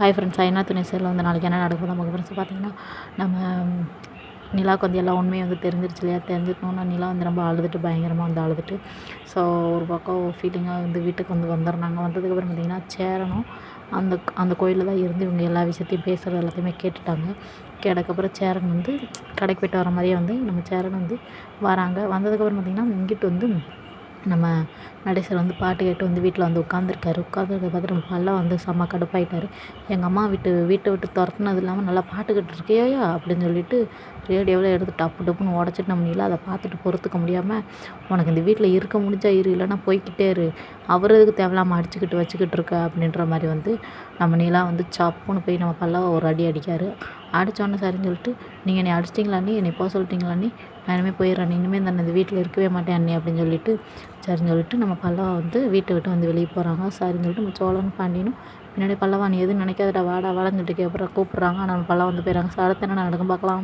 Hi friends, ஐநா துணை சேரில் வந்து நாளைக்கு என்ன நடக்குது நமக்கு ஃப்ரெண்ட்ஸ் பார்த்தீங்கன்னா, நம்ம நிலாவுக்கு வந்து எல்லா உண்மையும் வந்து தெரிஞ்சிருச்சு இல்லையா? தெரிஞ்சுக்கணுன்னா நிலா வந்து ரொம்ப அழுதுட்டு பயங்கரமாக வந்து அழுதுட்டு, ஸோ ஒரு பக்கம் ஃபீலிங்காக வந்து வீட்டுக்கு வந்து வந்துடுறாங்க. வந்ததுக்கப்புறம் பார்த்திங்கன்னா, சேரனும் அந்த கோயிலில் தான் இருந்து இவங்க எல்லா விஷயத்தையும் பேசுகிறது எல்லாத்தையுமே கேட்டுட்டாங்க. கேட்டதுக்கப்புறம் சேரன் வந்து கடைக்கு போய்ட்டு வர மாதிரியே வந்து நம்ம சேரன் வந்து வராங்க. வந்ததுக்கப்புறம் பார்த்திங்கன்னா, இங்கிட்டு வந்து நம்ம நடேசர் வந்து பாட்டு கேட்டு வந்து வீட்டில் வந்து உட்காந்துருக்காரு. உட்காந்துருக்க பார்த்து நம்ம பல்லவன் வந்து செம்ம கடுப்பாயிட்டார். எங்கள் அம்மா வீட்டை விட்டு துரத்துனது இல்லாமல் நல்லா பாட்டு கேட்டுருக்கியா அப்படின்னு சொல்லிட்டு ரேடியோவில் எடுத்து டப்பு டப்புன்னு உடச்சிட்டு நம்ம நிலா அதை பார்த்துட்டு பொறுத்துக்க முடியாமல், உனக்கு இந்த வீட்டில் இருக்க முடிஞ்சா இரு, இல்லைன்னா போய்க்கிட்டே இரு, அவர் எதுக்கு தேவையில்லாமல் அடிச்சுக்கிட்டு வச்சுக்கிட்டு இருக்க அப்படின்ற மாதிரி வந்து நம்ம நிலா வந்து சப்புன்னு போய் நம்ம பல்லவ ஒரு அடி அடிக்கார். அடித்தோன்னே சரின்னு சொல்லிட்டு, நீங்கள் என்னை அடிச்சிட்டிங்களா அண்ணி, என்னை போக சொல்லிட்டீங்களா அண்ணி, நான் இனிமேல் போயிடுறேன், இனிமேல் நான் இந்த வீட்டில் இருக்கவே மாட்டேன் அண்ணி அப்படின்னு சொல்லிட்டு சரின்னு சொல்லிட்டு நம்ம பல்லவா வந்து வீட்டை விட்டு வந்து வெளியே போகிறாங்க. சரின்னு சொல்லிட்டு நம்ம சோழனும் பாண்டியனும் பின்னாடி பல்லவா நீ எதுவும் நினைக்காதடா வாடா வாடான்னு சொல்லிட்டு அப்புறம் கூப்பிட்றாங்க. ஆனால் நம்ம பல்லவா வந்து போயிடறாங்க. அடுத்து என்ன நடக்கும் பார்க்கலாம்.